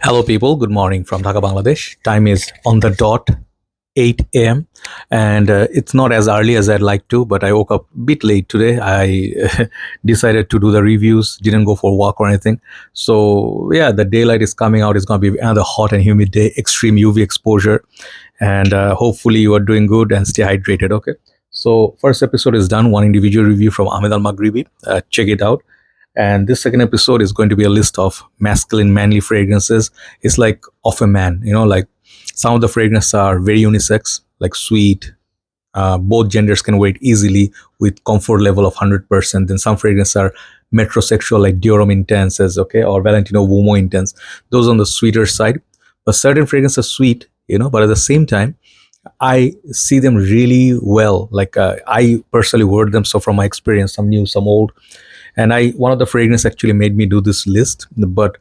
Hello, people. Good morning from Dhaka, Bangladesh. Time is on the dot, 8 a.m. And it's not as early as I'd like to, but I woke up a bit late today. I decided to do the reviews, didn't go for a walk or anything. So, yeah, the daylight is coming out. It's going to be another hot and humid day, extreme UV exposure. And hopefully, you are doing good and stay hydrated, okay? So, first episode is done. One individual review from Ahmed Al Maghribi. Check it out. And this second episode is going to be a list of masculine, manly fragrances. It's like of a man, like some of the fragrances are very unisex, like sweet. Both genders can wear it easily with comfort level of 100%. Then some fragrances are metrosexual, like Diorum Intenses, okay, or Valentino Uomo Intense. Those on the sweeter side. But certain fragrances are sweet, but at the same time, I see them really well. Like I personally wear them. So from my experience, some new, some old, and I one of the fragrance actually made me do this list. But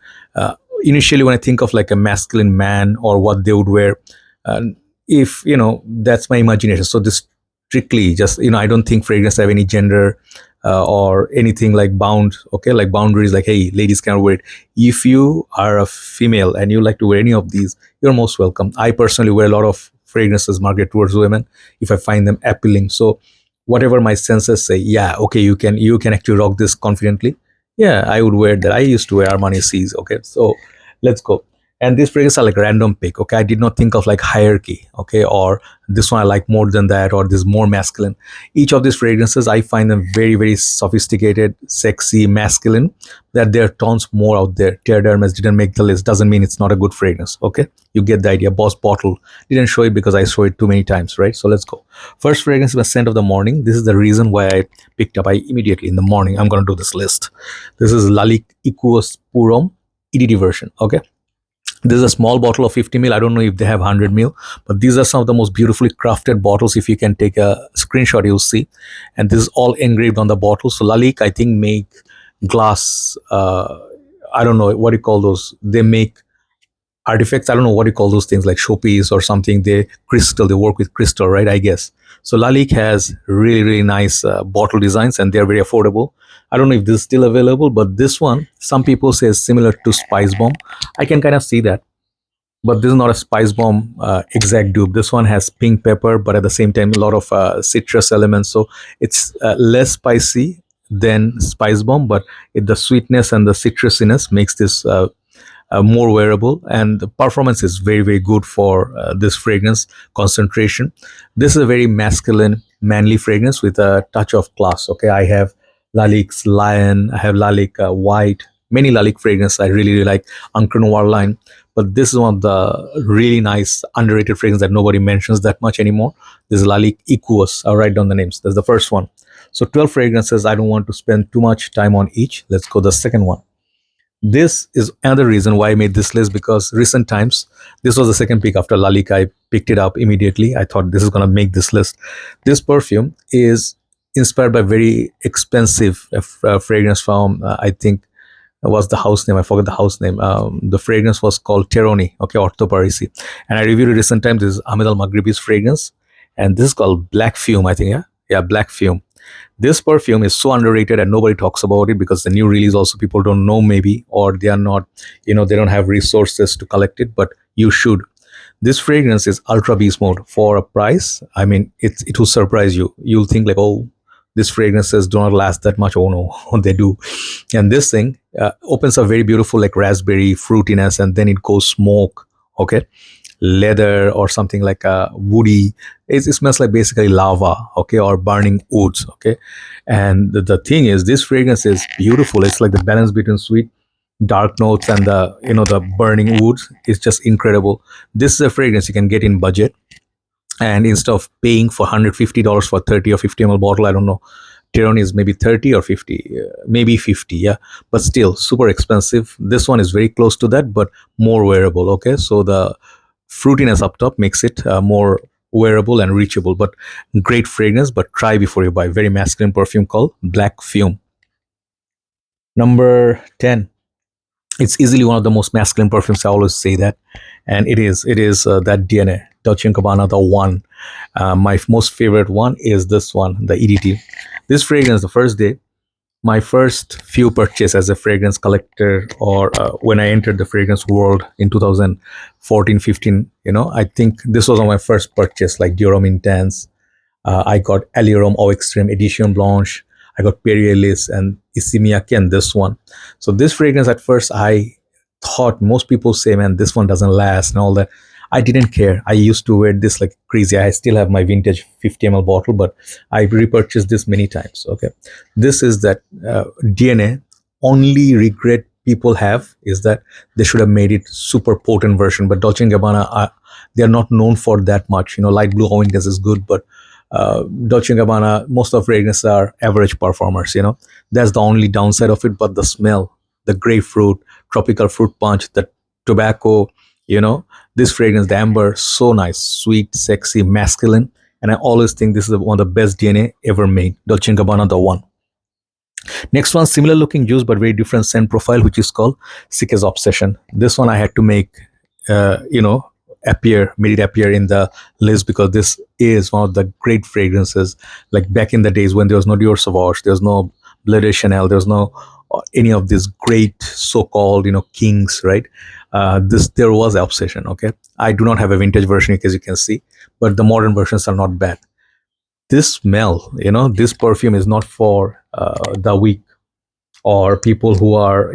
initially, when I think of like a masculine man or what they would wear, uh, if that's my imagination. So this strictly just I don't think fragrance have any gender or anything like bound. Okay, like boundaries. Like hey, ladies can wear it. If you are a female and you like to wear any of these, you're most welcome. I personally wear a lot of fragrances marketed towards women if I find them appealing. So whatever my senses say, yeah, okay, you can actually rock this confidently. Yeah, I would wear that. I used to wear Armani C's. Okay, so let's go. And these fragrances are like random pick. Okay, I did not think of like hierarchy. Okay, or this one I like more than that, or this more masculine. Each of these fragrances, I find them very, very sophisticated, sexy, masculine. That their tones more out there. Teardermas didn't make the list. Doesn't mean it's not a good fragrance. Okay, you get the idea. Boss Bottle didn't show it because I saw it too many times, right? So let's go. First fragrance was Scent of the Morning. This is the reason why I picked up. I immediately in the morning I'm gonna do this list. This is Lalique Equus Purum EDD version. Okay, this is a small bottle of 50 ml. I don't know if they have 100 ml, but these are some of the most beautifully crafted bottles. If you can take a screenshot, you'll see. And this is all engraved on the bottle. So Lalique, I think, make glass. I don't know what you call those. They make artifacts. I don't know what you call those things, like showpiece or something. They work with crystal, right? I guess. So Lalique has really, really nice bottle designs, and they're very affordable. I don't know if this is still available, but this one, some people say is similar to Spice Bomb. I can kind of see that, but this is not a Spice Bomb exact dupe. This one has pink pepper, but at the same time, a lot of citrus elements. So it's less spicy than Spice Bomb, but the sweetness and the citrusiness makes this more wearable, and the performance is very, very good for this fragrance concentration. This is a very masculine, manly fragrance with a touch of class. Okay, I have Lalique's Lion, I have Lalique White, many Lalique fragrances I really, really like, Encre Noir line, but this is one of the really nice underrated fragrances that nobody mentions that much anymore. This is Lalique Equus. I'll write down the names. That's the first one. So 12 fragrances. I don't want to spend too much time on each. Let's go the second one. This is another reason why I made this list, because recent times, this was the second pick after Lalique. I picked it up immediately. I thought this is going to make this list. This perfume is inspired by very expensive fragrance from, I think, was the house name. I forgot the house name. The fragrance was called Teroni, okay, Ortho Parisi. And I reviewed it recent times. This is Ahmed Al Maghribi's fragrance. And this is called Black Fume, I think, yeah? Yeah, Black Fume. This perfume is so underrated and nobody talks about it because the new release also people don't know, maybe, or they are not, they don't have resources to collect it, but you should. This fragrance is ultra beast mode for a price. I mean, it will surprise you. You'll think like, oh, these fragrances do not last that much. Oh no, they do. And this thing opens a very beautiful like raspberry fruitiness, and then it goes smoke. Okay, leather or something like a woody. It smells like basically lava, okay, or burning woods, okay. And the thing is, this fragrance is beautiful. It's like the balance between sweet, dark notes and the burning woods is just incredible. This is a fragrance you can get in budget, and instead of paying for $150 for 30 or 50 ml bottle, I don't know. Teroni is maybe 30 or 50, maybe 50, yeah, but still super expensive. This one is very close to that, but more wearable. Okay, so the fruitiness up top makes it more wearable and reachable, but great fragrance. But try before you buy. Very masculine perfume called Black Fume. Number 10. It's easily one of the most masculine perfumes. I always say that, and it is that DNA Dian Cabana, the one. My most favorite one is this one, the EDT. This fragrance, the first day, my first few purchase as a fragrance collector, or when I entered the fragrance world in 2014-15, I think this was on my first purchase, like Dior Intense. I got Alirum Au Extreme Edition Blanche. I got Perielis and Isimiaki and this one. So this fragrance at first I thought, most people say, man, this one doesn't last and all that. I didn't care. I used to wear this like crazy. I still have my vintage 50 ml bottle, but I repurchased this many times. Okay. This is that DNA. Only regret people have is that they should have made it super potent version, but Dolce & Gabbana, they are not known for that much. Light blue Owington is good, but Dolce & Gabbana, most of fragrances are average performers. That's the only downside of it. But the smell, the grapefruit, tropical fruit punch, the tobacco, this fragrance, the amber, so nice, sweet, sexy, masculine. And I always think this is one of the best DNA ever made. Dolce & Gabbana The One. Next one, similar looking juice but very different scent profile, which is called Sike's Obsession. This one I had to make, made it appear in the list because this is one of the great fragrances. Like back in the days when there was no Dior Sauvage, there was no Bleu Chanel, there was no any of these great so-called kings, right? There was Obsession. Okay, I do not have a vintage version, as you can see, but the modern versions are not bad. This smell, this perfume is not for the weak or people who are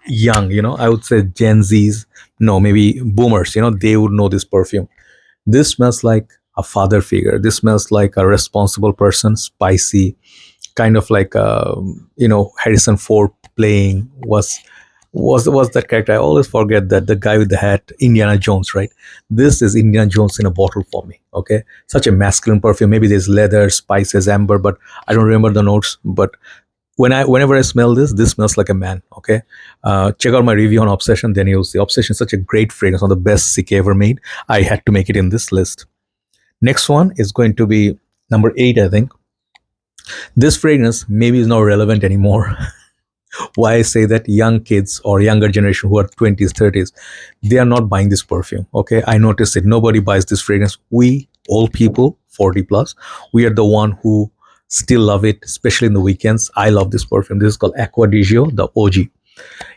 young. I would say Gen Z's, no, maybe boomers, they would know this perfume. This smells like a father figure. This smells like a responsible person, spicy, kind of like Harrison Ford playing was that character. I always forget that, the guy with the hat, Indiana Jones, right? This is Indiana Jones in a bottle for me. Okay, such a masculine perfume. Maybe there's leather, spices, amber, but I don't remember the notes. But whenever I smell this smells like a man. Okay, check out my review on Obsession, then you'll see. Obsession is such a great fragrance, one of the best Sike ever made. I had to make it in this list. Next one is going to be number 8, I think. This fragrance maybe is not relevant anymore. Why I say that? Young kids or younger generation who are 20s, 30s, they are not buying this perfume. Okay, I noticed it. Nobody buys this fragrance. We old people, 40 plus, we are the one who still love it, especially in the weekends. I love this perfume. This is called Aquadio, the OG.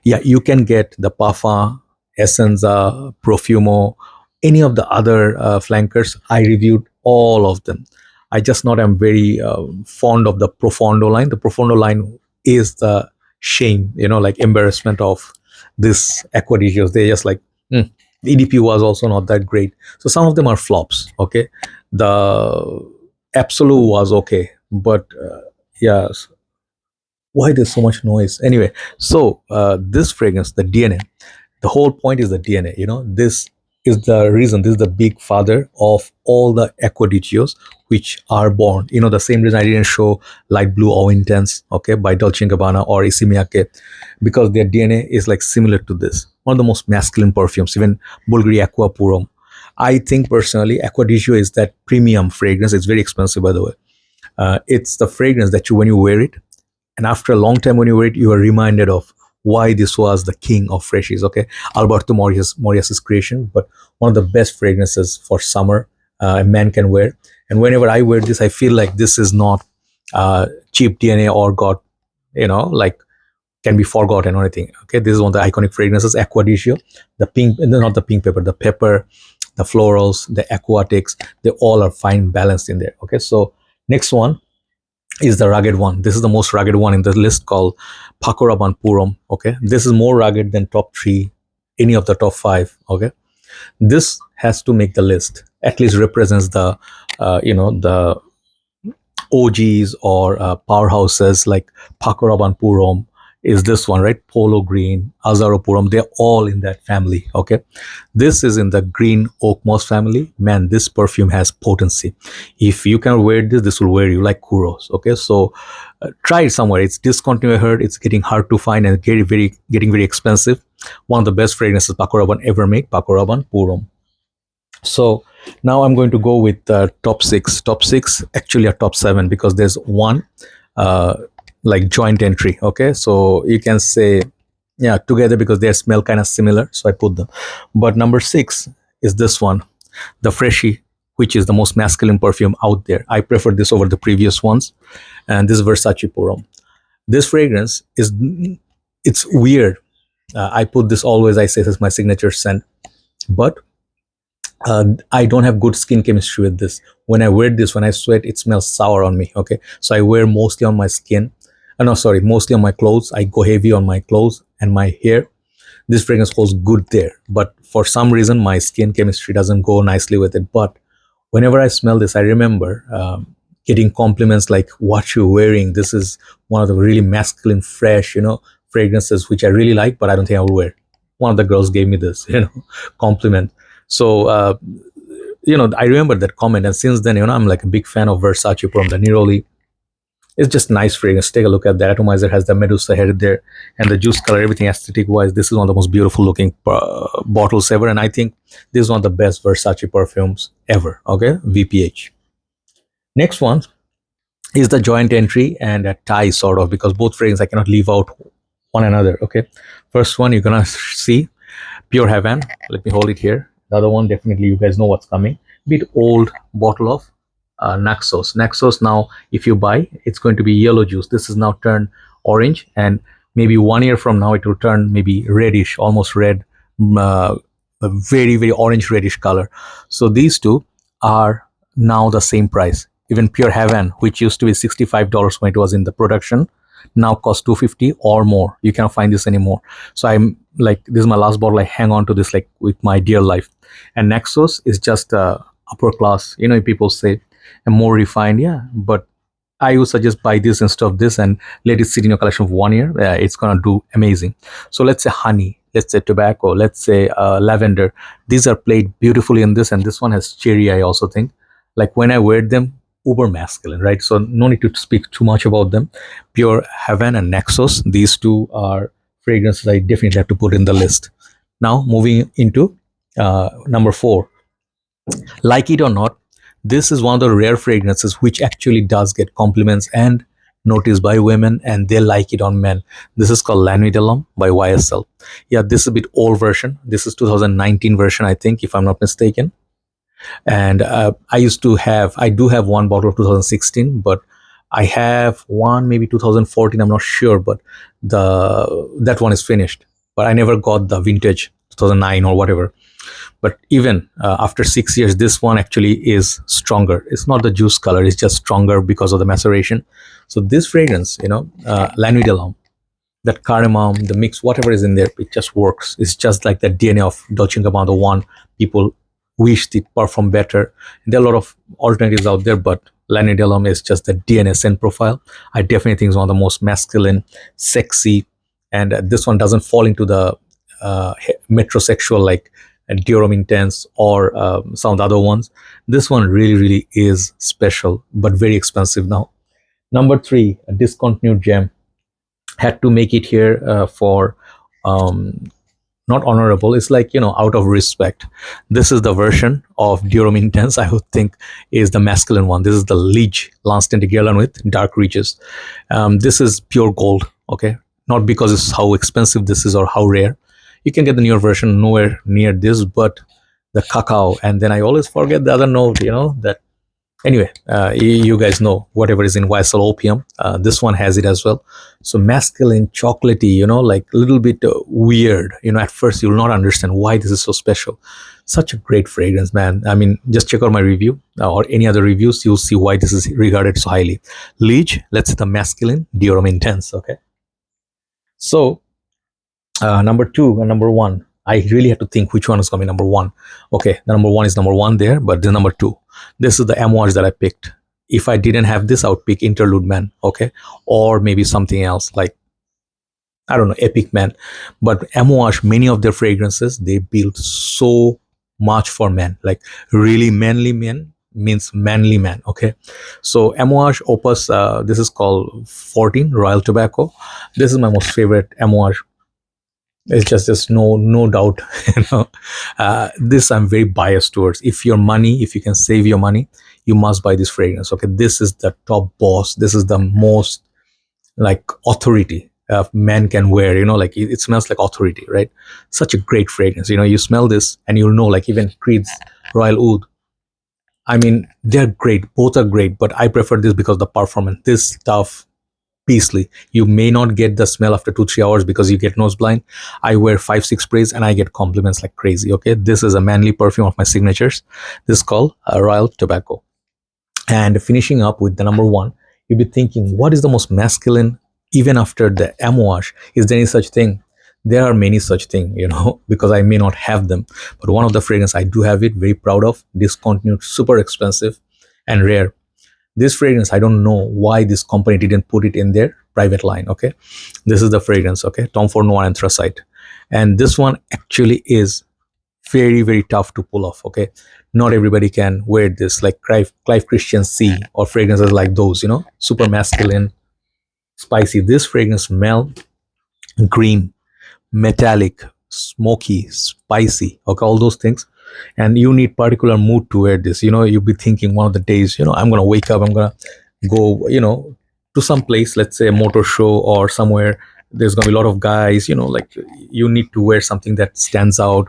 Yeah, you can get the Parfum, Essenza, Profumo, any of the other flankers. I reviewed all of them. I just not am very fond of the Profondo line. The Profondo line is the shame, like embarrassment of this Aquadigios. They just like, the EDP was also not that great. So some of them are flops. Okay, the Absolute was okay, but yes. Why there's so much noise? Anyway, so this fragrance, the DNA, the whole point is the DNA. This is the reason. This is the big father of all the Aquadigios which are born. The same reason I didn't show Light Blue Au Intense, okay, by Dolce & Gabbana or Isimiaki, because their DNA is like similar to this. One of the most masculine perfumes, even Bulgari Aqua Purum. I think personally, Aquadigio is that premium fragrance. It's very expensive, by the way. It's the fragrance that when you wear it, and after a long time when you wear it, you are reminded of why this was the king of freshies. Okay, Alberto Morias's creation, but one of the best fragrances for summer a man can wear. And whenever I wear this, I feel like this is not cheap DNA or got, like can be forgotten or anything. Okay, this is one of the iconic fragrances, Aquadigio. The pink, not the pink pepper, the pepper, the florals, the aquatics, they all are fine balanced in there. Okay, so next one is the rugged one. This is the most rugged one in the list, called Pakoraban Purum. Okay, this is more rugged than top 3, any of the top 5. Okay, this has to make the list. At least represents the the OGs or powerhouses like Pakoraban Purum is this one, right? Polo Green, Azaro Purum, they're all in that family. Okay, this is in the green oak moss family. Man, this perfume has potency. If you can wear this will wear you like Kuros. Okay, so try it somewhere. It's discontinued. I heard it's getting hard to find and getting very expensive. One of the best fragrances Pakoraban ever made, Pakoraban Purum. So now I'm going to go with top 6. Top 6 actually are top 7 because there's one like joint entry. Okay, so you can say together because they smell kind of similar, so I put them. But number 6 is this one, the Freshie, which is the most masculine perfume out there. I prefer this over the previous ones, and this is Versace Purum. This fragrance is, it's weird. I put this always, I say this is my signature scent, but I don't have good skin chemistry with this. When I wear this, when I sweat, it smells sour on me. Okay, so I wear mostly on my skin. No, sorry, mostly on my clothes. I go heavy on my clothes and my hair. This fragrance holds good there, but for some reason my skin chemistry doesn't go nicely with it. But whenever I smell this, I remember getting compliments like, "What you're wearing? This is one of the really masculine, fresh, fragrances which I really like, but I don't think I will wear." One of the girls gave me this, compliment. So I remember that comment, and since then, I'm like a big fan of Versace Purum, the Neroli. It's just nice fragrance. Take a look at the atomizer, has the Medusa head there, and the juice color, everything aesthetic wise. This is one of the most beautiful looking bottles ever, and I think this is one of the best Versace perfumes ever. Okay, VPH. Next one is the joint entry and a tie sort of, because both fragrances I cannot leave out one another. Okay, first one you're gonna see Pure Havane. Let me hold it here. The other one, definitely you guys know what's coming. Bit old bottle of Naxos. Naxos now, if you buy, it's going to be yellow juice. This is now turned orange, and maybe 1 year from now it will turn maybe reddish, almost red, a very, very orange reddish color. So these two are now the same price. Even Pure Havane, which used to be $65 when it was in the production, now costs $250 or more. You cannot find this anymore. So I'm like, this is my last bottle. I hang on to this like with my dear life. And Naxos is just upper class. People say a more refined, yeah. But I would suggest buy this instead of this and let it sit in your collection for 1 year. It's gonna do amazing. So let's say honey, let's say tobacco, let's say lavender. These are played beautifully in this, and this one has cherry. I also think, like when I wear them, uber masculine, right? So no need to speak too much about them. Pure Havane and Naxos, these two are fragrances I definitely have to put in the list. Now moving into number 4, like it or not, this is one of the rare fragrances which actually does get compliments and noticed by women, and they like it on men. This is called La Nuit de l'Homme by YSL. Yeah, this is a bit old version. This is 2019 version, I think, if I'm not mistaken. And I do have one bottle of 2016, but I have one maybe 2014, I'm not sure, but that one is finished. But I never got the vintage 2009 or whatever. But even after 6 years, this one actually is stronger. It's not the juice color, it's just stronger because of the maceration. So this fragrance, La Nuit de l'Homme, that cardamom, the mix, whatever is in there, it just works. It's just like the DNA of Dolce & Gabbana, the one people wish it performed better. There are a lot of alternatives out there, but La Nuit de l'Homme is just the DNA scent profile. I definitely think it's one of the most masculine, sexy, and this one doesn't fall into the metrosexual like Dior Intense or some of the other ones. This one really, really is special, but very expensive now. Number 3, a discontinued gem. Had to make it here for not honorable, it's like, out of respect. This is the version of Dior Intense I would think is the masculine one. This is the LIDGE Guerlain with dark reaches. This is pure gold, okay? Not because it's how expensive this is or how rare. You can get the newer version, nowhere near this, but the cacao, and then I always forget the other note, that anyway, you guys know whatever is in YSL opium, this one has it as well. So masculine, chocolatey, like a little bit weird. At first you'll not understand why this is so special. Such a great fragrance, man. I mean, just check out my review or any other reviews, you'll see why this is regarded so highly. LIDGE, let's say the masculine, Dior Intense. Okay, so number 2 and number 1, I really had to think which one is coming number 1. Okay, the number 1 is number 1 there, but the number 2, this is the Amouage that I picked. If I didn't have this, I would pick Interlude Man, okay, or maybe something else like, I don't know, Epic Man. But Amouage, many of their fragrances, they build so much for men, like really manly men, means manly man. Okay, so Amouage Opus, this is called 14 Royal Tobacco. This is my most favorite Amouage. It's just no doubt. This I'm very biased towards. If you can save your money, you must buy this fragrance. Okay, this is the top boss. This is the most like authority man can wear. Like it smells like authority, right? Such a great fragrance. You smell this and you'll know. Like even Creed's Royal Oud, I mean, they're great. Both are great, but I prefer this because of the performance. This stuff beastly. You may not get the smell after 2-3 hours because you get nose blind. I wear 5-6 sprays and I get compliments like crazy. Okay, this is a manly perfume of my signatures. This is called Royal Tobacco. And finishing up with the number one, you'll be thinking, what is the most masculine even after the Amouage? Is there any such thing? There are many such things, because I may not have them, but one of the fragrance I do have it, very proud of, discontinued, super expensive and rare. This fragrance, I don't know why this company didn't put it in their private line. Okay, this is the fragrance. Okay, Tom Ford Noir Anthracite, and this one actually is very, very tough to pull off. Okay, not everybody can wear this, like Clive Christian C or fragrances like those, super masculine, spicy. This fragrance smell green, metallic, smoky, spicy. Okay, all those things. And you need particular mood to wear this. You'll be thinking one of the days, I'm gonna wake up, I'm gonna go, to some place, let's say a motor show or somewhere. There's gonna be a lot of guys, like you need to wear something that stands out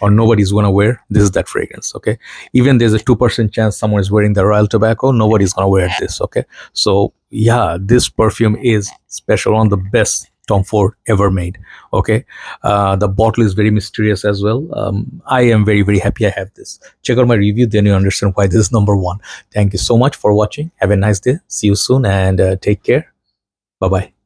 or nobody's gonna wear. This is that fragrance. Okay, even there's a 2% chance someone is wearing the Royal Tobacco, nobody's gonna wear this. Okay, so yeah, this perfume is special, one of the best Tom Ford ever made. Okay, the bottle is very mysterious as well. I am very, very happy I have this. Check out my review, then you understand why this is number one. Thank you so much for watching. Have a nice day. See you soon and take care. Bye bye.